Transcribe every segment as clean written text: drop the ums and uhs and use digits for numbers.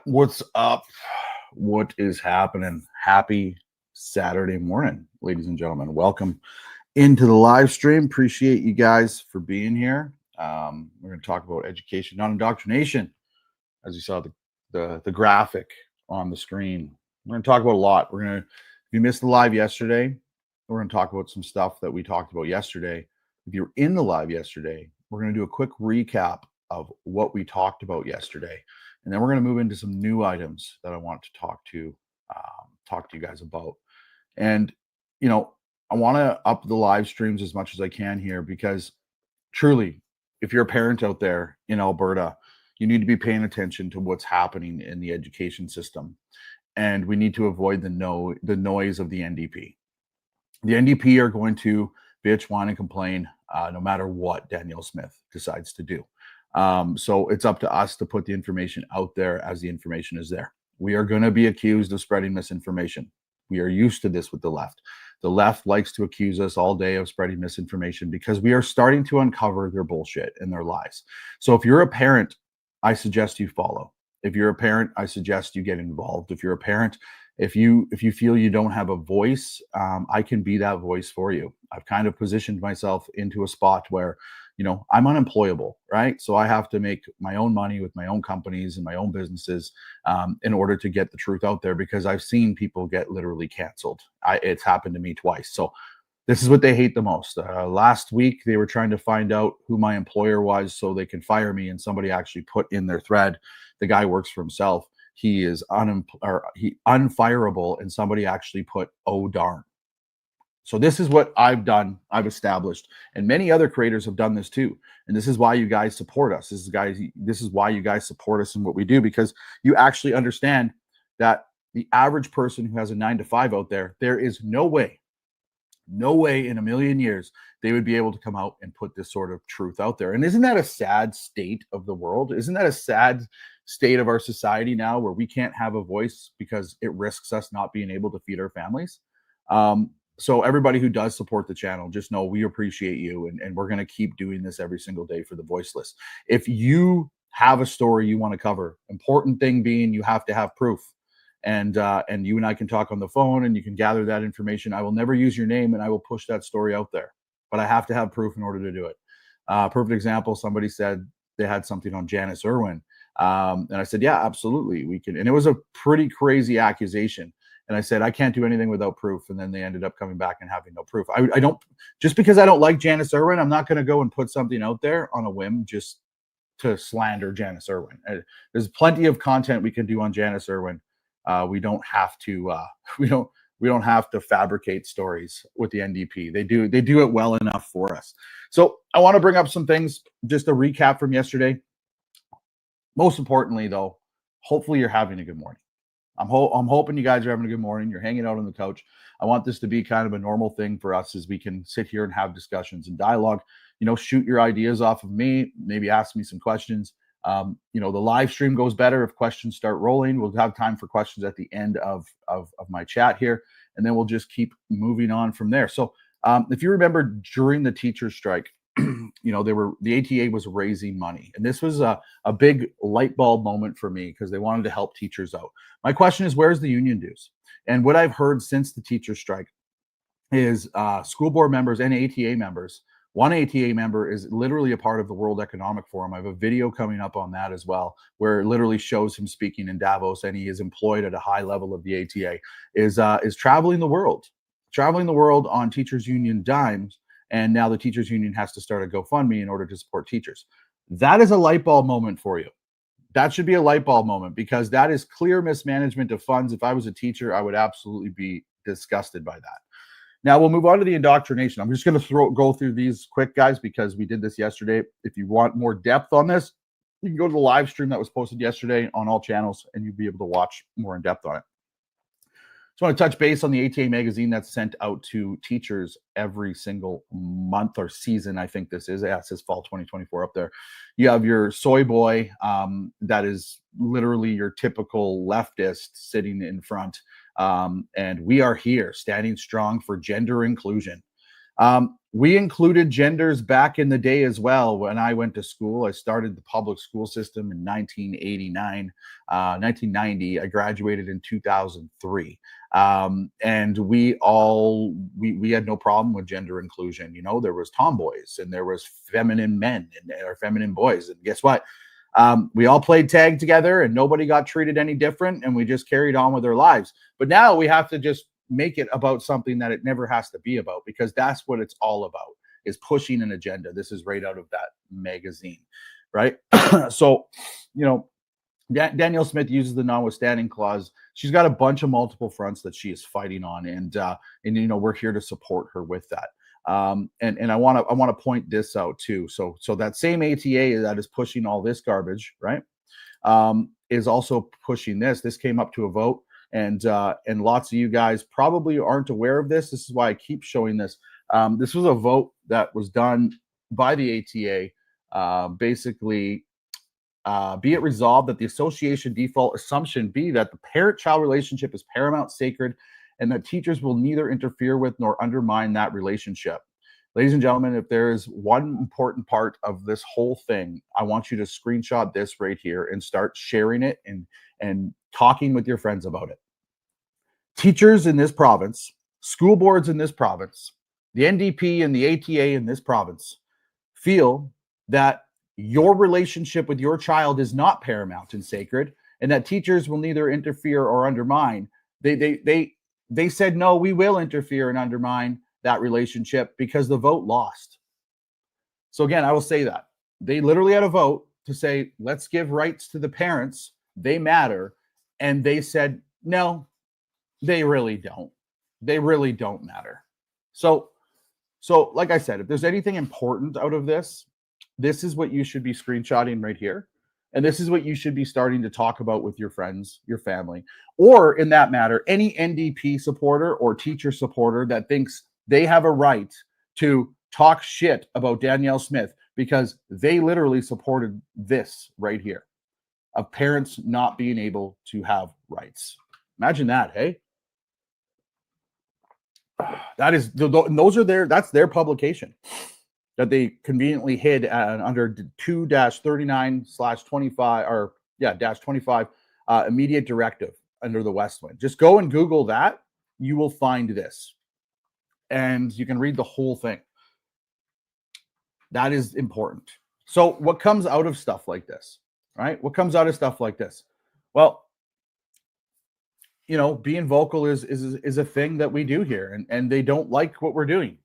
What's up? What is happening? Happy Saturday morning, ladies and gentlemen. Welcome into the live stream. Appreciate you guys for being here. We're going to talk about education, not indoctrination, as you saw the graphic on the screen. We're going to talk about a lot. If you missed the live yesterday, we're going to talk about some stuff that we talked about yesterday. If you were in the live yesterday, we're going to do a quick recap of what we talked about yesterday. And then we're going to move into some new items that I want to talk to you guys about. And, I want to up the live streams as much as I can here because truly, if you're a parent out there in Alberta, you need to be paying attention to what's happening in the education system. And we need to avoid the noise of the NDP. The NDP are going to bitch, whine, and complain no matter what Danielle Smith decides to do. So it's up to us to put the information out there as the information is there. We are going to be accused of spreading misinformation. We are used to this with the left. The left likes to accuse us all day of spreading misinformation because we are starting to uncover their bullshit and their lies. So if you're a parent, I suggest you follow. If you're a parent, I suggest you get involved. If you're a parent, if you feel you don't have a voice, I can be that voice for you. I've kind of positioned myself into a spot where I'm unemployable, right? So I have to make my own money with my own companies and my own businesses in order to get the truth out there because I've seen people get literally canceled. It's happened to me twice. So this is what they hate the most. Last week, they were trying to find out who my employer was so they can fire me. And somebody actually put in their thread, the guy works for himself. He is unfireable. And somebody actually put, oh, darn. So this is what I've done, I've established, and many other creators have done this too. And this is why you guys support us. This is why you guys support us in what we do, because you actually understand that the average person who has a 9-to-5 out there is no way in a million years they would be able to come out and put this sort of truth out there. And isn't that a sad state of the world? Isn't that a sad state of our society now where we can't have a voice because it risks us not being able to feed our families? So everybody who does support the channel, just know we appreciate you, and we're going to keep doing this every single day for the voiceless. If you have a story you want to cover, important thing being you have to have proof. And you and I can talk on the phone and you can gather that information. I will never use your name and I will push that story out there, but I have to have proof in order to do it. Perfect example, somebody said they had something on Janice Irwin. And I said, yeah, absolutely, we can. And it was a pretty crazy accusation. And I said, I can't do anything without proof. And then they ended up coming back and having no proof. I don't, just because I don't like Janice Irwin, I'm not going to go and put something out there on a whim just to slander Janice Irwin. There's plenty of content we can do on Janice Irwin. We don't have to, we don't have to fabricate stories with the NDP. They do it well enough for us. So I want to bring up some things, just a recap from yesterday. Most importantly though, hopefully you're having a good morning. I'm hoping you guys are having a good morning. You're hanging out on the couch. I want this to be kind of a normal thing for us as we can sit here and have discussions and dialogue. Shoot your ideas off of me. Maybe ask me some questions. The live stream goes better if questions start rolling. We'll have time for questions at the end of my chat here, and then we'll just keep moving on from there. So if you remember during the teacher strike, the ATA was raising money, and this was a big light bulb moment for me because they wanted to help teachers out. My question is, where's the union dues? And what I've heard since the teacher strike is school board members and ATA members. One ATA member is literally a part of the World Economic Forum. I have a video coming up on that as well, where it literally shows him speaking in Davos, and he is employed at a high level of the ATA, is traveling the world on teachers union dimes. And now the teachers union has to start a GoFundMe in order to support teachers. That is a light bulb moment for you. That should be a light bulb moment because that is clear mismanagement of funds. If I was a teacher, I would absolutely be disgusted by that. Now we'll move on to the indoctrination. I'm just going to go through these quick, guys, because we did this yesterday. If you want more depth on this, you can go to the live stream that was posted yesterday on all channels, and you'll be able to watch more in depth on it. Just want to touch base on the ATA magazine that's sent out to teachers every single month or season. I think this is. Yeah, it says fall 2024 up there. You have your soy boy that is literally your typical leftist sitting in front. And we are here standing strong for gender inclusion. We included genders back in the day as well. When I went to school, I started the public school system in 1989, 1990. I graduated in 2003. And we had no problem with gender inclusion. You know, there was tomboys and there was feminine men or feminine boys. And guess what? We all played tag together and nobody got treated any different, and we just carried on with their lives. But now we have to just make it about something that it never has to be about, because that's what it's all about, is pushing an agenda. This is right out of that magazine, right? So, you know, Danielle Smith uses the notwithstanding clause. She's got a bunch of multiple fronts that she is fighting on, and you know, we're here to support her with that. And I want to point this out too. So that same ATA that is pushing all this garbage, right, is also pushing this. This came up to a vote, and lots of you guys probably aren't aware of this. This is why I keep showing this. This was a vote that was done by the ATA. Basically, be it resolved that the association default assumption be that the parent-child relationship is paramount, sacred, and that teachers will neither interfere with nor undermine that relationship. Ladies and gentlemen, if there is one important part of this whole thing, I want you to screenshot this right here and start sharing it and talking with your friends about it. Teachers in this province, school boards in this province, the NDP and the ATA in this province feel that your relationship with your child is not paramount and sacred, and that teachers will neither interfere or undermine. They said, no, we will interfere and undermine that relationship because the vote lost. So again, I will say that. They literally had a vote to say, let's give rights to the parents. They matter. And they said, no, they really don't. They really don't matter. So like I said, if there's anything important out of this, this is what you should be screenshotting right here. And this is what you should be starting to talk about with your friends, your family, or in that matter, any NDP supporter or teacher supporter that thinks they have a right to talk shit about Danielle Smith because they literally supported this right here of parents not being able to have rights. Imagine that, hey? That is, those are that's their publication that they conveniently hid under 2-39/25 or -25 immediate directive under the West Wind. Just go and Google that. You will find this. And you can read the whole thing. That is important. So what comes out of stuff like this, right? What comes out of stuff like this? Well, you know, being vocal is a thing that we do here, and they don't like what we're doing.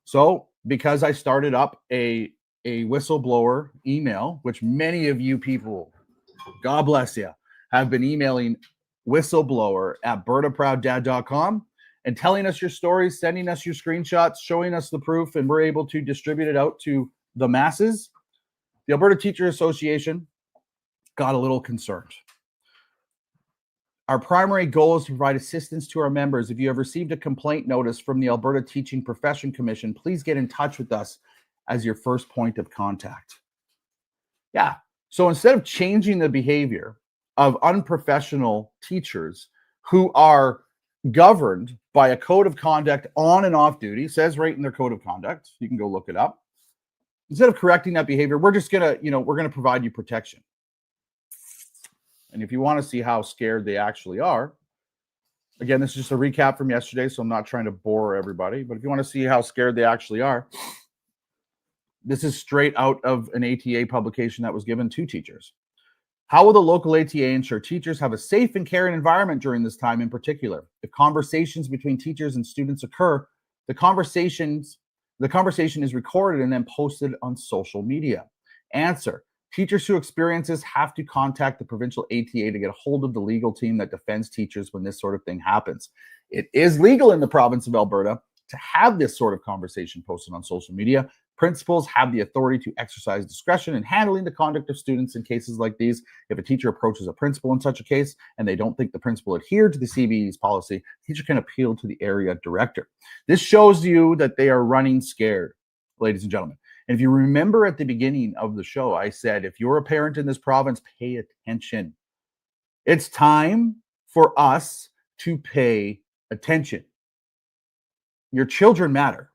So because I started up a whistleblower email, which many of you people, God bless you, have been emailing whistleblower@bertaprouddad.com and telling us your stories, sending us your screenshots, showing us the proof, and we're able to distribute it out to the masses. The Alberta Teachers Association got a little concerned. Our primary goal is to provide assistance to our members. If you have received a complaint notice from the Alberta Teaching Profession Commission, please get in touch with us as your first point of contact. Yeah. So instead of changing the behavior of unprofessional teachers who are governed by a code of conduct on and off duty, says right in their code of conduct, you can go look it up. Instead of correcting that behavior, we're just going to, we're going to provide you protection. And if you want to see how scared they actually are, again, this is just a recap from yesterday, so I'm not trying to bore everybody, but if you want to see how scared they actually are, this is straight out of an ATA publication that was given to teachers. How will the local ATA ensure teachers have a safe and caring environment during this time in particular? If conversations between teachers and students occur, the conversation is recorded and then posted on social media. Answer: teachers who experience this have to contact the provincial ATA to get a hold of the legal team that defends teachers when this sort of thing happens. It is legal in the province of Alberta to have this sort of conversation posted on social media. Principals have the authority to exercise discretion in handling the conduct of students in cases like these. If a teacher approaches a principal in such a case and they don't think the principal adhered to the CBE's policy, the teacher can appeal to the area director. This shows you that they are running scared, ladies and gentlemen. And if you remember at the beginning of the show, I said, if you're a parent in this province, pay attention. It's time for us to pay attention. Your children matter.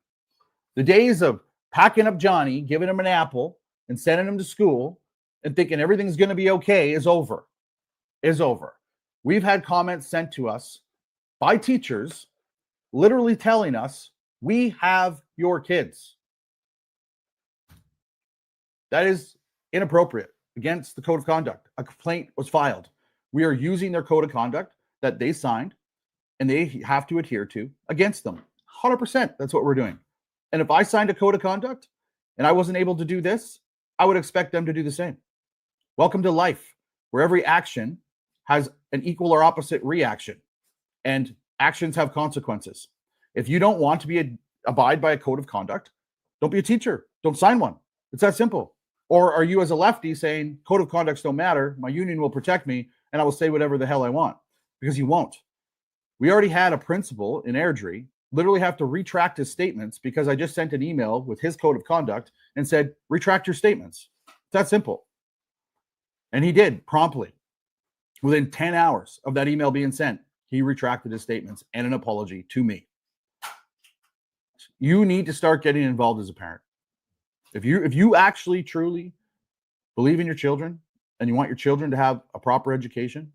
The days of packing up Johnny, giving him an apple, and sending him to school and thinking everything's going to be okay is over. Is over. We've had comments sent to us by teachers literally telling us, we have your kids. That is inappropriate, against the code of conduct. A complaint was filed. We are using their code of conduct that they signed and they have to adhere to against them. 100%. That's what we're doing. And if I signed a code of conduct and I wasn't able to do this, I would expect them to do the same. Welcome to life, where every action has an equal or opposite reaction, and actions have consequences. If you don't want to abide by a code of conduct, don't be a teacher. Don't sign one. It's that simple. Or are you, as a lefty, saying code of conducts don't matter, my union will protect me, and I will say whatever the hell I want? Because you won't. We already had a principal in Airdrie literally have to retract his statements because I just sent an email with his code of conduct and said, retract your statements. It's that simple. And he did promptly. Within 10 hours of that email being sent, he retracted his statements and an apology to me. You need to start getting involved as a parent. If you actually truly believe in your children and you want your children to have a proper education,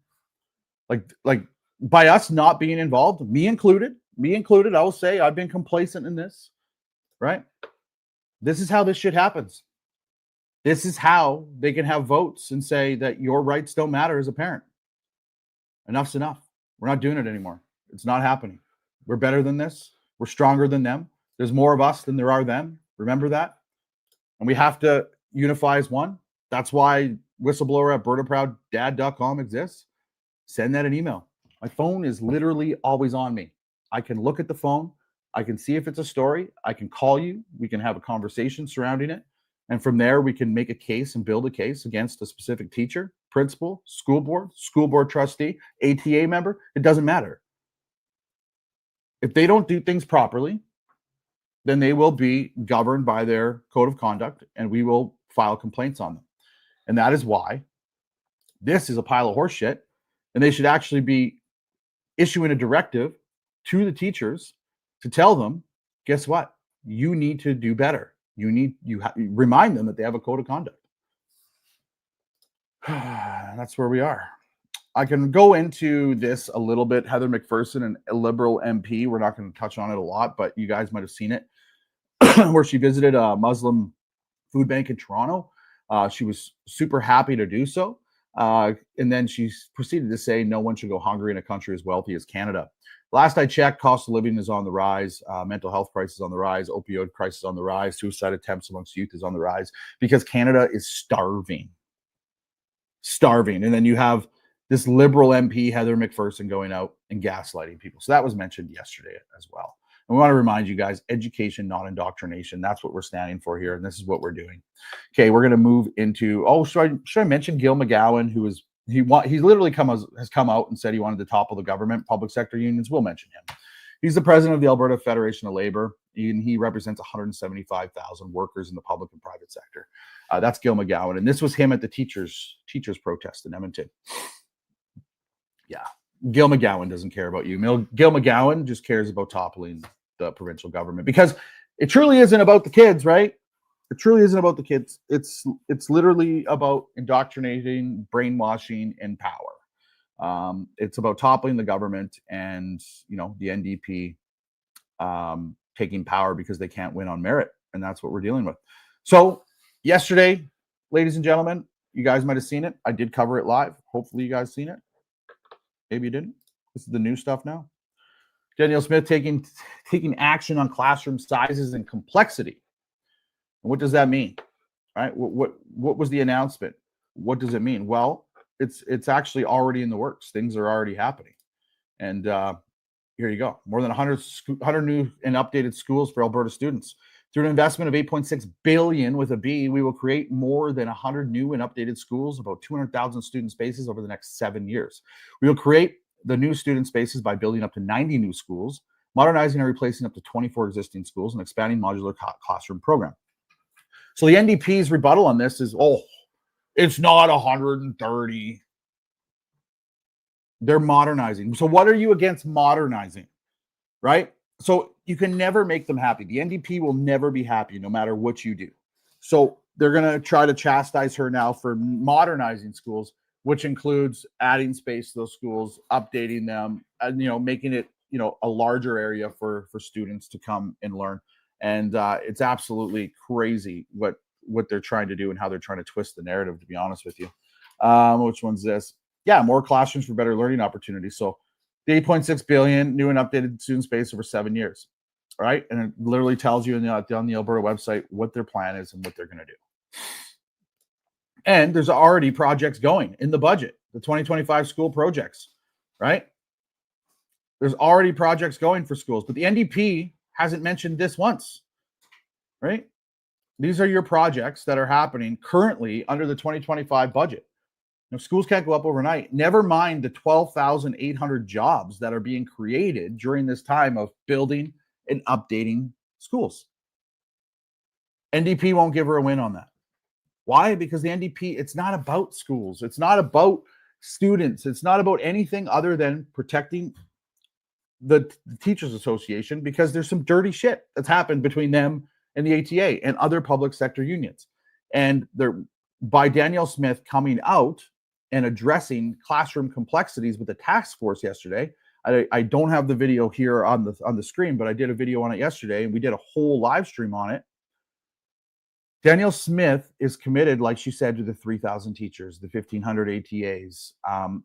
like by us not being involved, me included, I will say I've been complacent in this, right? This is how this shit happens. This is how they can have votes and say that your rights don't matter as a parent. Enough's enough. We're not doing it anymore. It's not happening. We're better than this. We're stronger than them. There's more of us than there are them. Remember that? And we have to unify as one. That's why whistleblower at BertaProudDad.com exists. Send that an email. My phone is literally always on me. I can look at the phone. I can see if it's a story. I can call you. We can have a conversation surrounding it. And from there, we can make a case and build a case against a specific teacher, principal, school board trustee, ATA member. It doesn't matter. If they don't do things properly, then they will be governed by their code of conduct, and we will file complaints on them. And that is why this is a pile of horse shit, and they should actually be issuing a directive to the teachers to tell them, guess what? You need to do better. Remind them that they have a code of conduct. That's where we are. I can go into this a little bit. Heather McPherson, a Liberal MP, we're not going to touch on it a lot, but you guys might have seen it, where she visited a Muslim food bank in Toronto. She was super happy to do so. And then she proceeded to say no one should go hungry in a country as wealthy as Canada. Last I checked, cost of living is on the rise, mental health crisis on the rise, opioid crisis on the rise, suicide attempts amongst youth is on the rise, because Canada is starving. And then you have this Liberal MP, Heather McPherson, going out and gaslighting people. So that was mentioned yesterday as well. And we want to remind you guys, education, not indoctrination. That's what we're standing for here, and this is what we're doing. Okay, we're going to move into, should I mention Gil McGowan, who is, he literally has come out and said he wanted to topple the government, public sector unions. We'll mention him. He's the president of the Alberta Federation of Labor, and he represents 175,000 workers in the public and private sector. That's Gil McGowan, and this was him at the teachers protest in Edmonton. Yeah, Gil McGowan doesn't care about you. Gil McGowan just cares about toppling the provincial government, because it truly isn't about the kids, right? It truly isn't about the kids. It's literally about indoctrinating, brainwashing, and power. It's about toppling the government and, the NDP taking power because they can't win on merit, and that's what we're dealing with. So yesterday, ladies and gentlemen, you guys might have seen it. I did cover it live. Hopefully you guys seen it. Maybe you didn't. This is the new stuff now. Danielle Smith taking action on classroom sizes and complexity. And what does that mean? Right? What was the announcement? What does it mean? Well, it's actually already in the works. Things are already happening. And here you go. More than 100 new and updated schools for Alberta students. Through an investment of $8.6 billion with a B, we will create more than 100 new and updated schools, about 200,000 student spaces over the next 7 years. We will create the new student spaces by building up to 90 new schools, modernizing and replacing up to 24 existing schools, and expanding modular classroom program. So the NDP's rebuttal on this is, it's not 130. They're modernizing. So what are you against modernizing, right? So you can never make them happy. The NDP will never be happy no matter what you do. So they're going to try to chastise her now for modernizing schools, which includes adding space to those schools, updating them, and making it a larger area for students to come and learn. And it's absolutely crazy what they're trying to do and how they're trying to twist the narrative, to be honest with you. Which one's this? Yeah, more classrooms for better learning opportunities. So the 8.6 billion new and updated student space over 7 years. All right. And it literally tells you on the Alberta website what their plan is and what they're going to do. And there's already projects going in the budget, the 2025 school projects, right? There's already projects going for schools, but the NDP hasn't mentioned this once, right? These are your projects that are happening currently under the 2025 budget. Schools can't go up overnight. Never mind the 12,800 jobs that are being created during this time of building and updating schools. NDP won't give her a win on that. Why? Because the NDP, it's not about schools. It's not about students. It's not about anything other than protecting the Teachers Association, because there's some dirty shit that's happened between them and the ATA and other public sector unions. And they're, by Danielle Smith coming out and addressing classroom complexities with the task force yesterday. I don't have the video here on the screen, but I did a video on it yesterday, and we did a whole live stream on it. Danielle Smith is committed, like she said, to the 3,000 teachers, the 1,500 ATAs.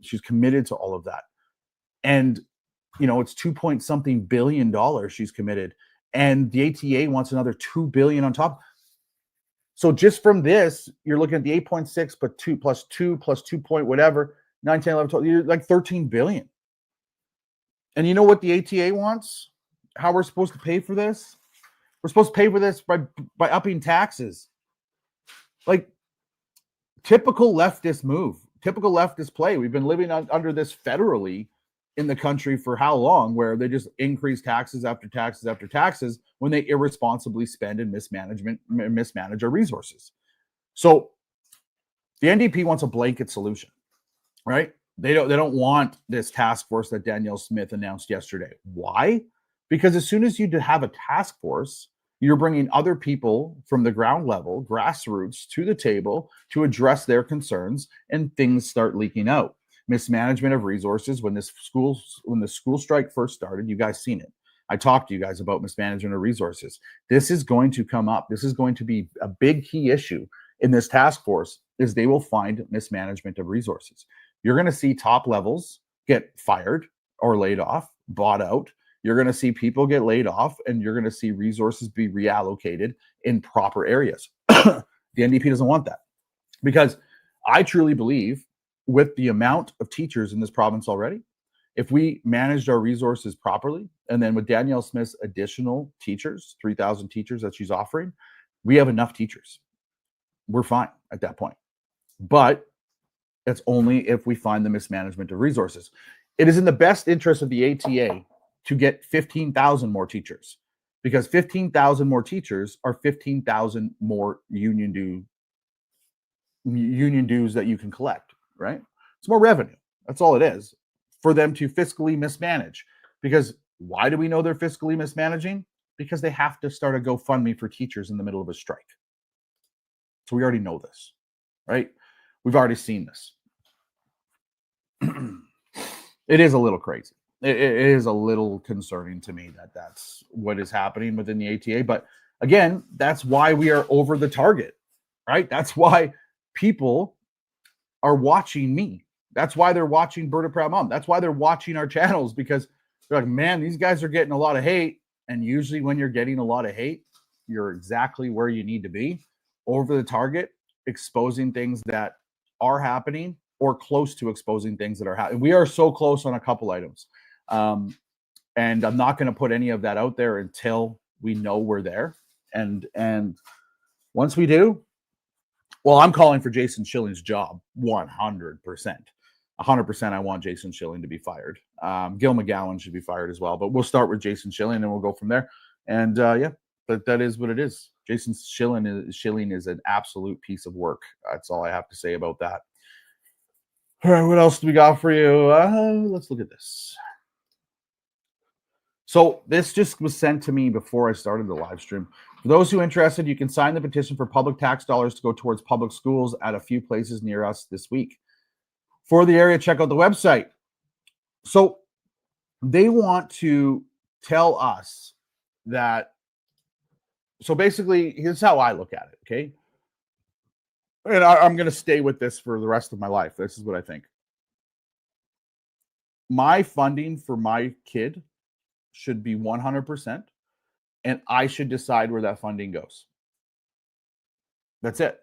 She's committed to all of that. And, it's $2 billion she's committed. And the ATA wants another $2 billion on top. So just from this, you're looking at the 8.6, but 2 plus 2 plus 2 point whatever, 9, 10, 11, 12, you're like 13 billion. And you know what the ATA wants? How we're supposed to pay for this? We're supposed to pay for this by upping taxes. Like, typical leftist move, typical leftist play. We've been living under this federally in the country for how long, where they just increase taxes after taxes after taxes when they irresponsibly spend and mismanage our resources. So the NDP wants a blanket solution, right? They don't want this task force that Danielle Smith announced yesterday. Why? Because as soon as you have a task force, you're bringing other people from the ground level, grassroots, to the table to address their concerns, and things start leaking out. Mismanagement of resources. When the school strike first started, you guys seen it. I talked to you guys about mismanagement of resources. This is going to come up. This is going to be a big key issue in this task force, is they will find mismanagement of resources. You're going to see top levels get fired or laid off, bought out. You're going to see people get laid off, and you're going to see resources be reallocated in proper areas. The NDP doesn't want that, because I truly believe, with the amount of teachers in this province already, if we managed our resources properly, and then with Danielle Smith's additional teachers, 3,000 teachers that she's offering, we have enough teachers. We're fine at that point. But it's only if we find the mismanagement of resources. It is in the best interest of the ATA to get 15,000 more teachers, because 15,000 more teachers are 15,000 more union dues that you can collect, right? It's more revenue. That's all it is, for them to fiscally mismanage. Because why do we know they're fiscally mismanaging? Because they have to start a GoFundMe for teachers in the middle of a strike. So we already know this, right? We've already seen this. It is a little crazy. It is a little concerning to me that that's what is happening within the ATA. But again, that's why we are over the target, right? That's why people are watching me. That's why they're watching Berta Proud Mom. That's why they're watching our channels, because they're like, man, these guys are getting a lot of hate. And usually when you're getting a lot of hate, you're exactly where you need to be, over the target, exposing things that are happening, or close to exposing things that are happening. We are so close on a couple items. And I'm not going to put any of that out there until we know we're there. And once we do, well, I'm calling for Jason Schilling's job 100%. 100% I want Jason Schilling to be fired. Gil McGowan should be fired as well. But we'll start with Jason Schilling and we'll go from there. And yeah, but that is what it is. Jason Schilling is an absolute piece of work. That's all I have to say about that. All right, what else do we got for you? Let's look at this. So this just was sent to me before I started the live stream. For those who are interested, you can sign the petition for public tax dollars to go towards public schools at a few places near us this week. For the area, check out the website. So they want to tell us that. So basically, here's how I look at it, okay? And I'm going to stay with this for the rest of my life. This is what I think. My funding for my kid should be 100%, and I should decide where that funding goes. That's it.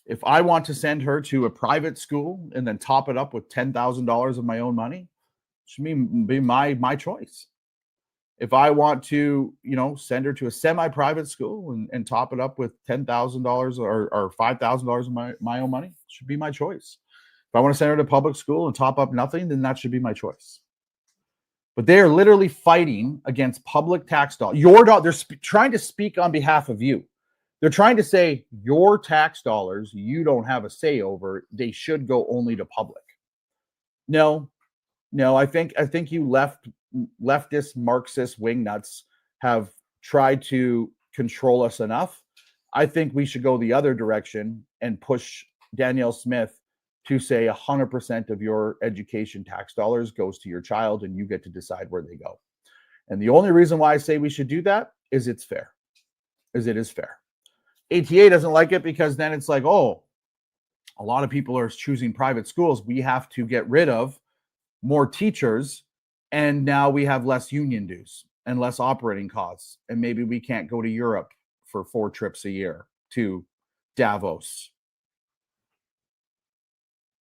If I want to send her to a private school and then top it up with $10,000 of my own money, it should be my choice. If I want to, send her to a semi-private school and top it up with $10,000 or $5,000 of my own money, it should be my choice. If I want to send her to public school and top up nothing, then that should be my choice. But they are literally fighting against public tax dollars. They're trying to speak on behalf of you. They're trying to say your tax dollars, you don't have a say over. They should go only to public. No, I think you leftist Marxist wingnuts have tried to control us enough. I think we should go the other direction and push Danielle Smith to say 100% of your education tax dollars goes to your child and you get to decide where they go. And the only reason why I say we should do that is it is fair. ATA doesn't like it because then it's like, oh, a lot of people are choosing private schools. We have to get rid of more teachers, and now we have less union dues and less operating costs. And maybe we can't go to Europe for 4 trips a year to Davos.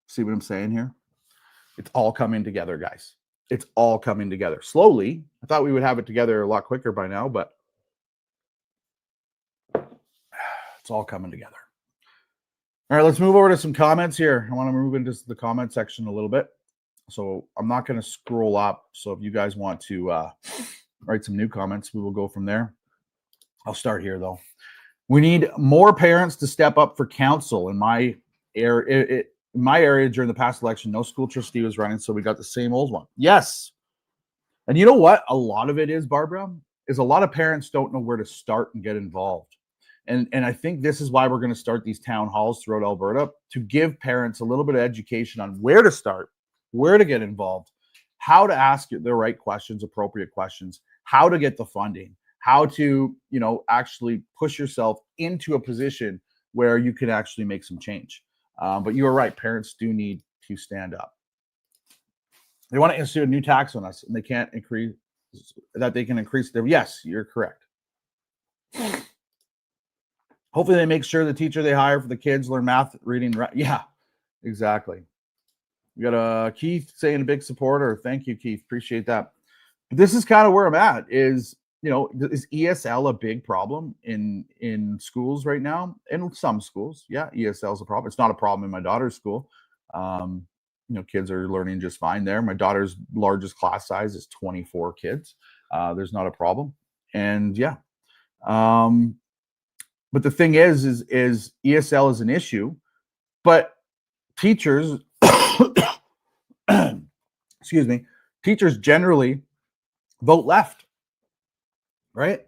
See what I'm saying here? It's all coming together, guys. It's all coming together slowly. I thought we would have it together a lot quicker by now, but it's all coming together. All right, let's move over to some comments here. I want to move into the comment section a little bit. So I'm not going to scroll up. So if you guys want to write some new comments, we will go from there. I'll start here, though. We need more parents to step up for council. In my area during the past election, no school trustee was running, so we got the same old one. Yes. And you know what? A lot of it is, Barbara, is a lot of parents don't know where to start and get involved. And I think this is why we're going to start these town halls throughout Alberta, to give parents a little bit of education on where to start, where to get involved, how to ask the right questions, appropriate questions, how to get the funding, how to, actually push yourself into a position where you can actually make some change. But you are right. Parents do need to stand up. They want to institute a new tax on us, and they can't increase that. They can increase their. Yes, you're correct. Hopefully, they make sure the teacher they hire for the kids learn math, reading. Yeah, exactly. We got Keith saying a big supporter. Thank you, Keith. Appreciate that. But this is kind of where I'm at. Is ESL a big problem in schools right now? In some schools, yeah, ESL is a problem. It's not a problem in my daughter's school. Kids are learning just fine there. My daughter's largest class size is 24 kids. There's not a problem. And yeah. But the thing is ESL is an issue, but teachers, excuse me, teachers generally vote left, right?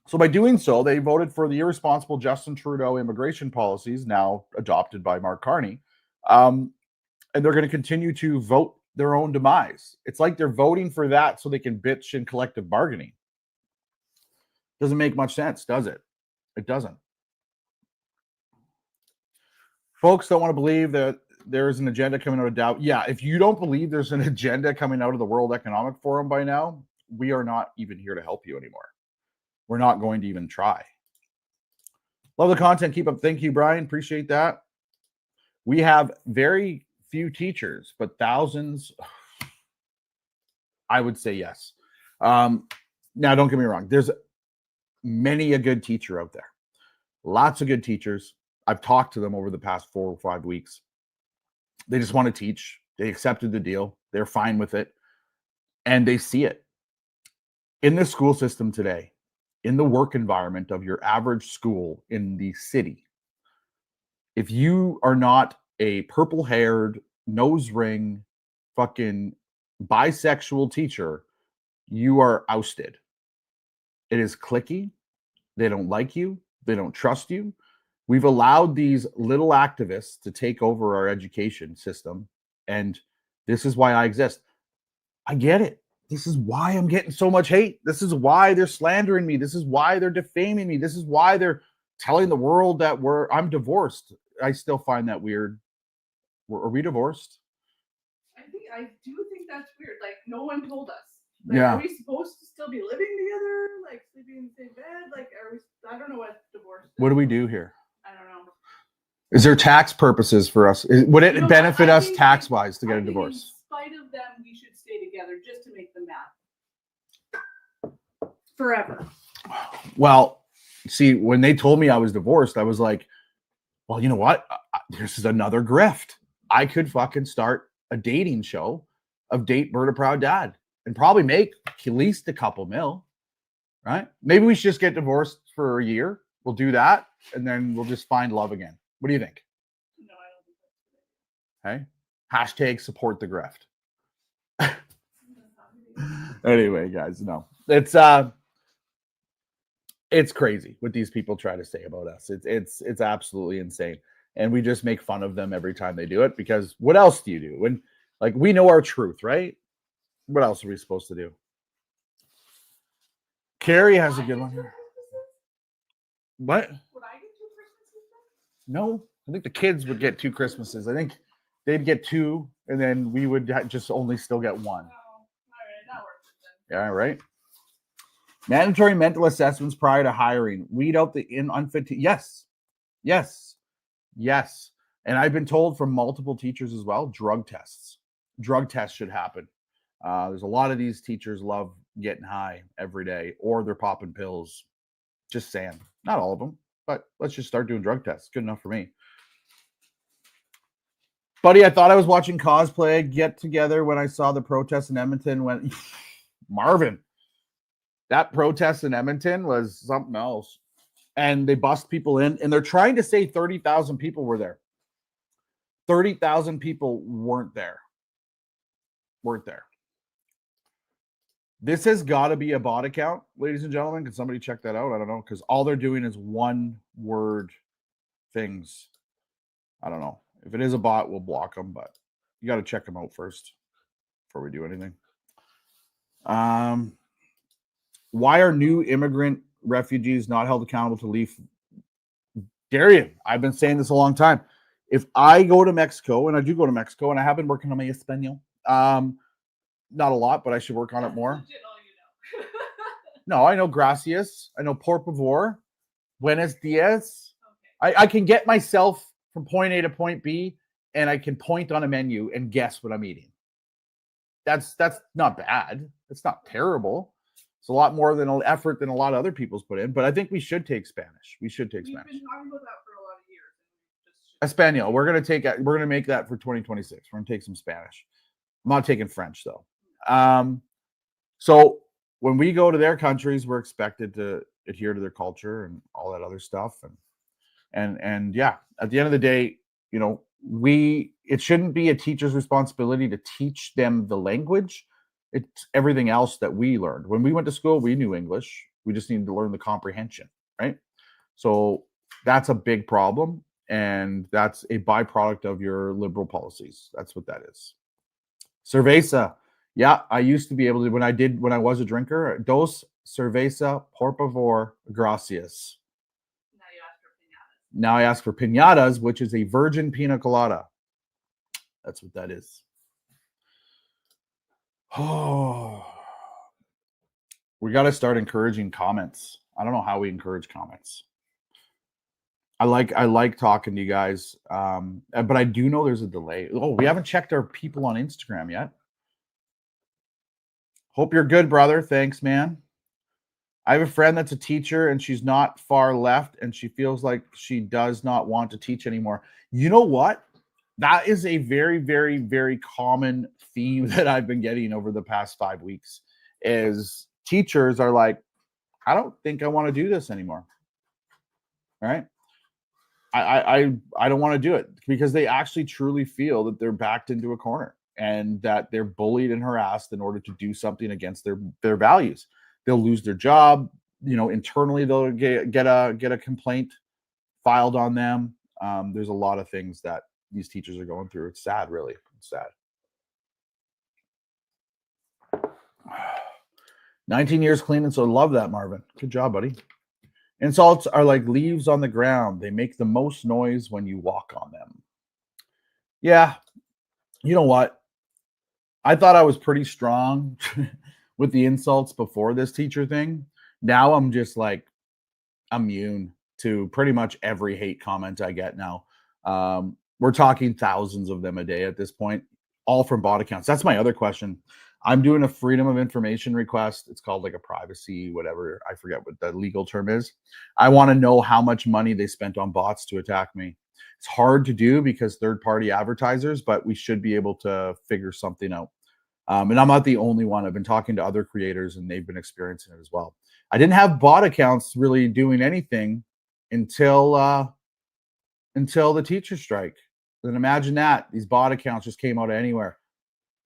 So by doing so, they voted for the irresponsible Justin Trudeau immigration policies, now adopted by Mark Carney. And they're going to continue to vote their own demise. It's like they're voting for that so they can bitch in collective bargaining. Doesn't make much sense, does it? It doesn't. Folks don't want to believe that there is an agenda coming out of Davos. Yeah, if you don't believe there's an agenda coming out of the World Economic Forum by now, we are not even here to help you anymore. We're not going to even try. Love the content. Keep up. Thank you, Brian. Appreciate that. We have very few teachers, but thousands. I would say yes. Now, don't get me wrong. There's many a good teacher out there. Lots of good teachers. I've talked to them over the past 4 or 5 weeks. They just want to teach. They accepted the deal. They're fine with it. And they see it. In the school system today, in the work environment of your average school in the city, if you are not a purple-haired, nose ring, fucking bisexual teacher, you are ousted. It is cliquey. They don't like you. They don't trust you. We've allowed these little activists to take over our education system. And this is why I exist. I get it. This is why I'm getting so much hate. This is why they're slandering me. This is why they're defaming me. This is why they're telling the world that I'm divorced. I still find that weird. Are we divorced? I do think that's weird. Like, no one told us. Like, yeah. Are we supposed to still be living together? Like, sleeping in the same bed? Like, I don't know what divorce is. What do we do here? I don't know. Is there tax purposes for us? Would it benefit us tax-wise to get a divorce? In spite of them, we should stay together just to make them mad. Forever. Well, see, when they told me I was divorced, I was like, well, you know what? This is another grift. I could fucking start a dating show of Date Berta Proud Dad and probably make at least a couple mil, right? Maybe we should just get divorced for a year. We'll do that, and then we'll just find love again. What do you think? No, I don't think that's good. Hey, hashtag support the grift. Anyway, guys, no, it's crazy what these people try to say about us. It's absolutely insane. And we just make fun of them every time they do it, because what else do you do? When, like, we know our truth, right? What else are we supposed to do? Carrie has a good one here. What? Would I get 2 Christmases then? No, I think the kids would get 2 Christmases. I think they'd get 2, and then we would just only still get 1. Oh, all right, that works then. Yeah, right. Mandatory mental assessments prior to hiring. Weed out the unfit. Yes. And I've been told from multiple teachers as well, drug tests. Drug tests should happen. There's a lot of these teachers love getting high every day, or they're popping pills. Just saying. Not all of them, but let's just start doing drug tests. Good enough for me. Buddy, I thought I was watching cosplay get together when I saw the protest in Edmonton. When Marvin, that protest in Edmonton was something else. And they bust people in, and they're trying to say 30,000 people were there. 30,000 people weren't there. This has got to be a bot account, ladies and gentlemen. Can somebody check that out? I don't know, because all they're doing is one-word things. I don't know. If it is a bot, we'll block them, but you got to check them out first before we do anything. Why are new immigrant refugees not held accountable to leave? Darian, I've been saying this a long time. If I go to Mexico, and I do go to Mexico, and I have been working on my Espanol, not a lot, but I should work on it more. No, I know gracias. I know por favor. Buenos dias. Okay. I can get myself from point A to point B, and I can point on a menu and guess what I'm eating. That's not bad. It's not terrible. It's a lot more than an effort than a lot of other people's put in, but I think we should take Spanish. We've been talking about that for a lot of years. Espanol. We're gonna make that for 2026. We're gonna take some Spanish. I'm not taking French though. So when we go to their countries, we're expected to adhere to their culture and all that other stuff. And yeah, at the end of the day, you know, it shouldn't be a teacher's responsibility to teach them the language. It's everything else that we learned. When we went to school, we knew English. We just needed to learn the comprehension, right? So that's a big problem, and that's a byproduct of your liberal policies. That's what that is. Cerveza. Yeah, I used to be able to, when I was a drinker, dos cerveza, por favor, gracias. Now I ask for piñatas, which is a virgin pina colada. That's what that is. Oh, we got to start encouraging comments. I don't know how we encourage comments. I like talking to you guys, but I do know there's a delay. Oh, we haven't checked our people on Instagram yet. Hope you're good, brother. Thanks, man. I have a friend that's a teacher, and she's not far left, and she feels like she does not want to teach anymore. You know what? That is a very, very, very common theme that I've been getting over the past 5 weeks, is teachers are like, I don't think I want to do this anymore. Right? I don't want to do it, because they actually truly feel that they're backed into a corner. and that they're bullied and harassed in order to do something against their values. They'll lose their job. Internally they'll get a complaint filed on them. There's a lot of things that these teachers are going through. It's sad, really. It's sad. 19 years clean, and so love that, Marvin. Good job, buddy. Insults are like leaves on the ground. They make the most noise when you walk on them. Yeah. You know what? I thought I was pretty strong with the insults before this teacher thing. Now I'm just like immune to pretty much every hate comment I get now. We're talking thousands of them a day at this point, all from bot accounts. That's my other question. I'm doing a freedom of information request. It's called like a privacy, whatever. I forget what the legal term is. I want to know how much money they spent on bots to attack me. It's hard to do because third-party advertisers, but we should be able to figure something out. And I'm not the only one. I've been talking to other creators and they've been experiencing it as well. I didn't have bot accounts really doing anything until the teacher strike. Then imagine that. These bot accounts just came out of anywhere.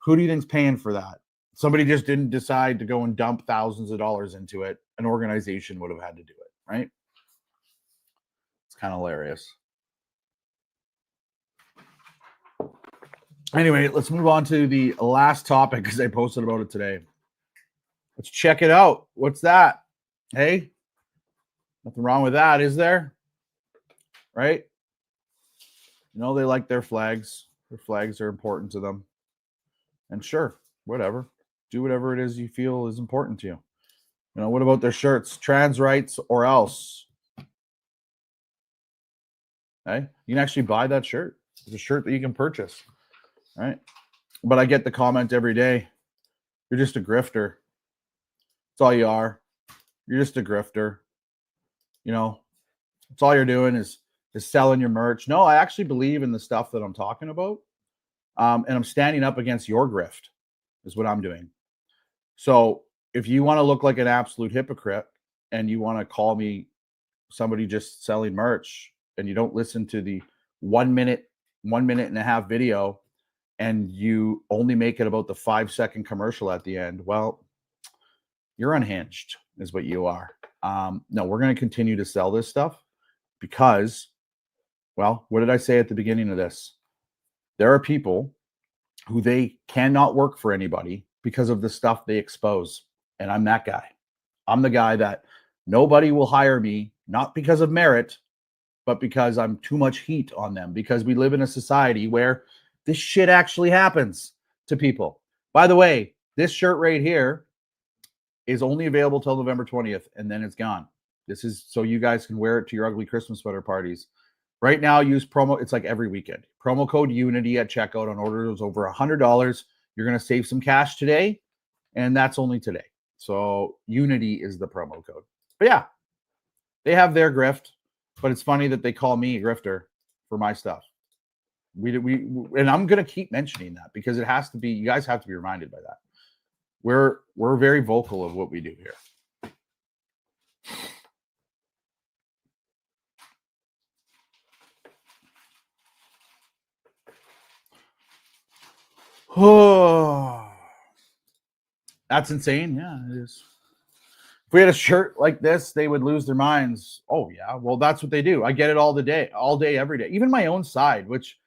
Who do you think's paying for that? Somebody just didn't decide to go and dump thousands of dollars into it. An organization would have had to do it, right? It's kind of hilarious. Anyway, let's move on to the last topic because I posted about it today. Let's check it out. What's that? Hey, nothing wrong with that, is there? Right? They like their flags. Their flags are important to them. And sure, whatever. Do whatever it is you feel is important to you. What about their shirts? Trans rights or else. Hey, you can actually buy that shirt. It's a shirt that you can purchase. Right? But I get the comment every day. You're just a grifter. That's all you are. You're just a grifter. That's all you're doing is selling your merch. No, I actually believe in the stuff that I'm talking about. And I'm standing up against your grift is what I'm doing. So if you want to look like an absolute hypocrite and you want to call me somebody just selling merch and you don't listen to the 1 minute and a half video and you only make it about the 5-second commercial at the end, well, you're unhinged is what you are. No, we're going to continue to sell this stuff because, well, what did I say at the beginning of this? There are people who they cannot work for anybody because of the stuff they expose. And I'm that guy. I'm the guy that nobody will hire me, not because of merit, but because I'm too much heat on them, because we live in a society where this shit actually happens to people. By the way, this shirt right here is only available till November 20th, and then it's gone. This is so you guys can wear it to your ugly Christmas sweater parties. Right now, use promo. It's like every weekend. Promo code UNITY at checkout on orders over $100. You're going to save some cash today, and that's only today. So UNITY is the promo code. But yeah, they have their grift, but it's funny that they call me a grifter for my stuff. And I'm going to keep mentioning that because it has to be. You guys have to be reminded by that. We're very vocal of what we do here. Oh, that's insane. Yeah, it is. If we had a shirt like this, they would lose their minds. Oh yeah, well that's what they do. I get it all day, every day. Even my own side, which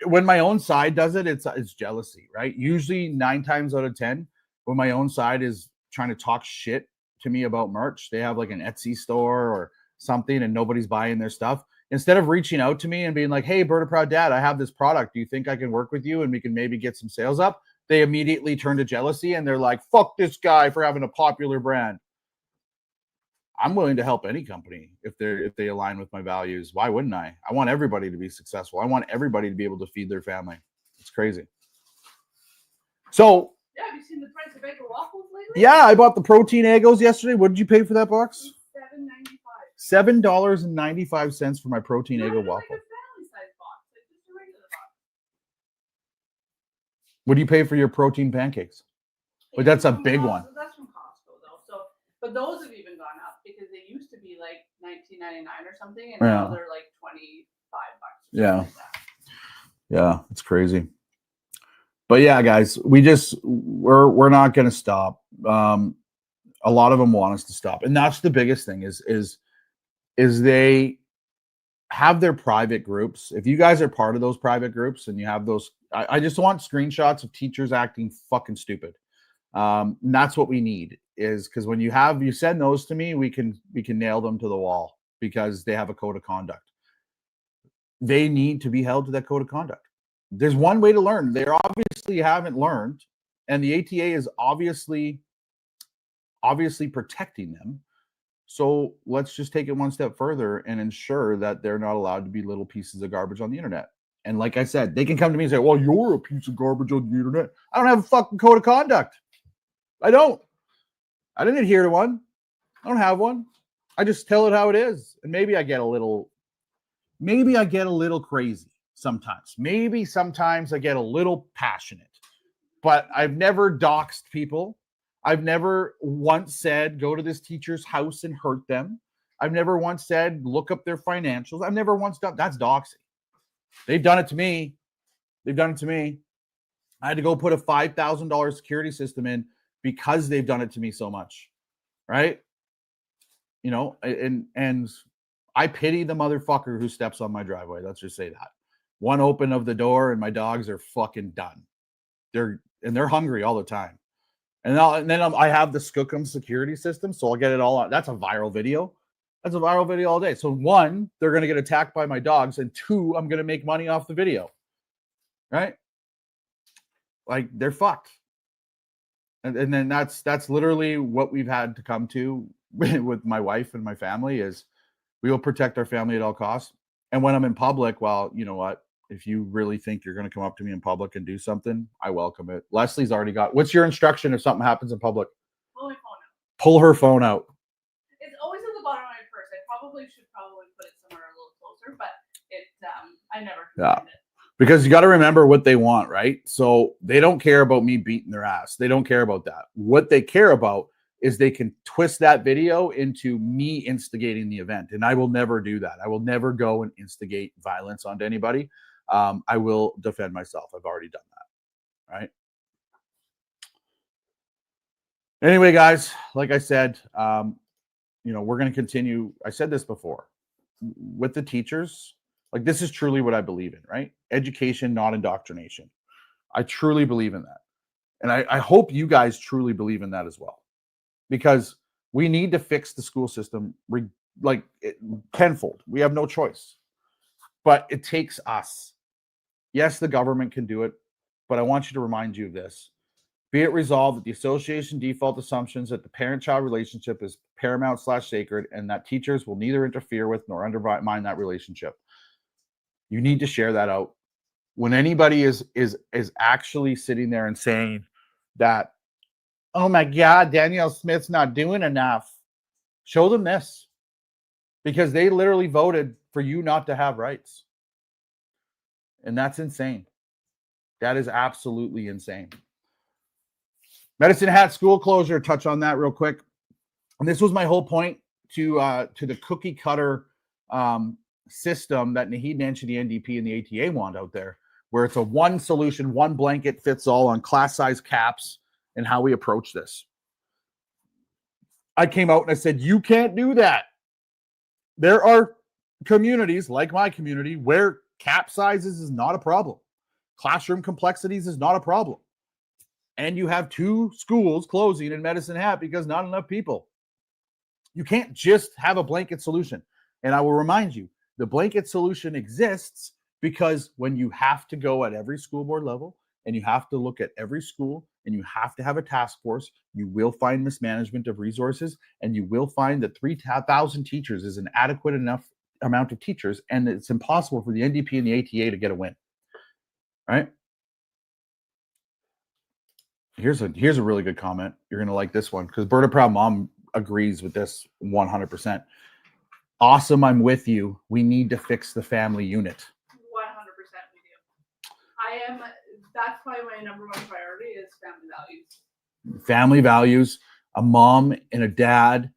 when my own side does it, it's jealousy, right? Usually 9 times out of 10, when my own side is trying to talk shit to me about merch, they have like an Etsy store or something and nobody's buying their stuff. Instead of reaching out to me and being like, hey, Berta Proud Dad, I have this product. Do you think I can work with you and we can maybe get some sales up? They immediately turn to jealousy and they're like, fuck this guy for having a popular brand. I'm willing to help any company if they align with my values. Why wouldn't I? I want everybody to be successful. I want everybody to be able to feed their family. It's crazy. So yeah, have you seen the price of Eggo waffles lately? Yeah, I bought the protein Eggos yesterday. What did you pay for that box? $7.95. $7.95 for my protein Eggo waffle. Like a family size box, like just a regular box. What do you pay for your protein pancakes? But that's a big one. That's from Costco though. So, but those have even gone up because they used to be like $19.99 or something, and now they're like $25. Yeah, it's crazy. But yeah, guys, we're not going to stop. A lot of them want us to stop, and that's the biggest thing is they have their private groups. If you guys are part of those private groups and you have those, I just want screenshots of teachers acting fucking stupid. And that's what we need, is because when you send those to me, we can nail them to the wall because they have a code of conduct. They need to be held to that code of conduct. There's one way to learn. They obviously haven't learned, and the ATA is obviously protecting them. So let's just take it one step further and ensure that they're not allowed to be little pieces of garbage on the internet. And like I said, they can come to me and say, well, you're a piece of garbage on the internet. I don't have a fucking code of conduct. I don't. I didn't adhere to one. I don't have one. I just tell it how it is. And maybe I get a little crazy sometimes. Maybe sometimes I get a little passionate. But I've never doxed people. I've never once said, go to this teacher's house and hurt them. I've never once said, look up their financials. I've never once done, that's doxing. They've done it to me. I had to go put a $5,000 security system in because they've done it to me so much. Right? You know, and I pity the motherfucker who steps on my driveway. Let's just say that. One open of the door and my dogs are fucking done. They're hungry all the time. And then I have the Skookum security system, so I'll get it all out. That's a viral video. That's a viral video all day. So one, they're going to get attacked by my dogs, and two, I'm going to make money off the video. Right? Like, they're fucked. And then that's literally what we've had to come to with my wife and my family is we will protect our family at all costs. And when I'm in public, well, you know what? If you really think you're going to come up to me in public and do something, I welcome it. Leslie's already got. What's your instruction if something happens in public? Pull my phone out. Pull her phone out. It's always at the bottom of my purse. I should put it somewhere a little closer, but I never. Yeah. Because you got to remember what they want, right? So they don't care about me beating their ass. They don't care about that. What they care about is they can twist that video into me instigating the event. And I will never do that. I will never go and instigate violence onto anybody. I will defend myself. I've already done that. Right. Anyway, guys, like I said, we're going to continue. I said this before with the teachers. Like, this is truly what I believe in, right? Education, not indoctrination. I truly believe in that. And I hope you guys truly believe in that as well. Because we need to fix the school system tenfold. We have no choice. But it takes us. Yes, the government can do it, but I want you to remind you of this. Be it resolved that the association default assumptions that the parent-child relationship is paramount/sacred and that teachers will neither interfere with nor undermine that relationship. You need to share that out. When anybody is actually sitting there and saying that, oh my God, Danielle Smith's not doing enough, show them this. Because they literally voted for you not to have rights. And that's insane. That is absolutely insane. Medicine Hat school closure, touch on that real quick. And this was my whole point to the cookie cutter system that Naheed Nenshi, the NDP, and the ATA want out there, where it's a one solution, one blanket fits all on class size caps and how we approach this. I came out and I said, you can't do that. There are communities like my community where cap sizes is not a problem. Classroom complexities is not a problem. And you have 2 schools closing in Medicine Hat because not enough people. You can't just have a blanket solution. And I will remind you, the blanket solution exists because when you have to go at every school board level and you have to look at every school and you have to have a task force, you will find mismanagement of resources and you will find that 3,000 teachers is an adequate enough amount of teachers, and it's impossible for the NDP and the ATA to get a win. Right? Here's a really good comment. You're going to like this one because Berta Proud Mom agrees with this 100%. Awesome, I'm with you. We need to fix the family unit. 100% we do. That's why my number one priority is family values. Family values, a mom and a dad.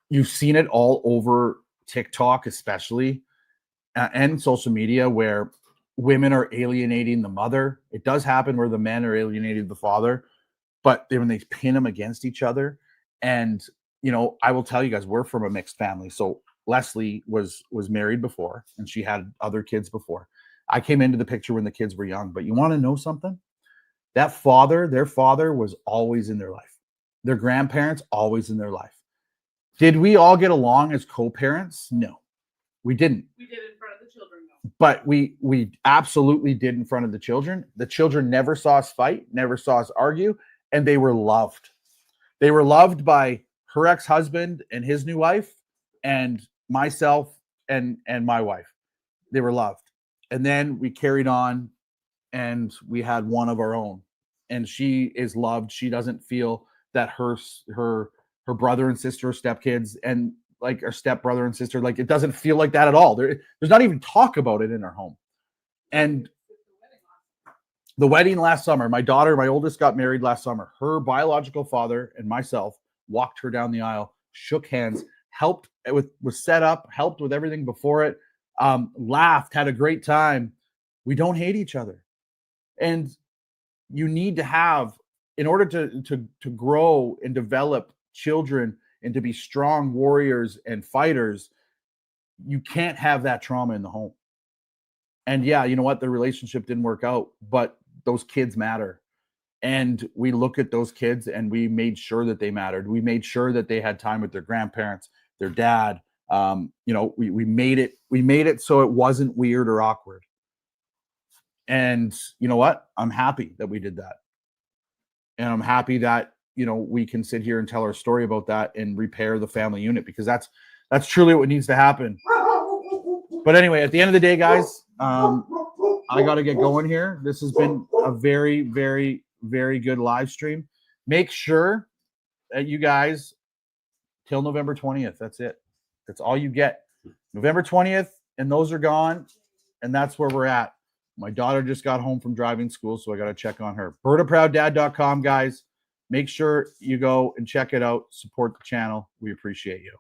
You've seen it all over TikTok, especially, and social media, where women are alienating the mother. It does happen where the men are alienating the father, but when they pin them against each other. And, you know, I will tell you guys, we're from a mixed family. So Leslie was married before, and she had other kids before. I came into the picture when the kids were young. But you want to know something? That father, their father, was always in their life. Their grandparents, always in their life. Did we all get along as co-parents? No, we didn't. We did in front of the children, though. But we absolutely did in front of the children. The children never saw us fight, never saw us argue, and they were loved. They were loved by her ex-husband and his new wife, and myself and my wife. They were loved. And then we carried on, and we had one of our own, and she is loved. She doesn't feel that her brother and sister are stepkids, and like our stepbrother and sister, like it doesn't feel like that at all. There's not even talk about it in our home. And the wedding last summer, my daughter, my oldest, got married last summer. Her biological father and myself walked her down the aisle, shook hands, helped with, was set up, helped with everything before it, laughed, had a great time. We don't hate each other. And you need to have, in order to grow and develop children and to be strong warriors and fighters, you can't have that trauma in the home. And yeah, you know what? The relationship didn't work out, but those kids matter. And we look at those kids and we made sure that they mattered. We made sure that they had time with their grandparents, their dad. You know, we made it so it wasn't weird or awkward. And you know what? I'm happy that we did that. And I'm happy that, you know, we can sit here and tell our story about that and repair the family unit, because that's truly what needs to happen. But anyway, at the end of the day, guys, I got to get going here. This has been a very, very, very good live stream. Make sure that you guys, till November 20th, that's it. That's all you get. November 20th, and those are gone. And that's where we're at. My daughter just got home from driving school, so I got to check on her. BertaProudDad.com, guys. Make sure you go and check it out. Support the channel. We appreciate you.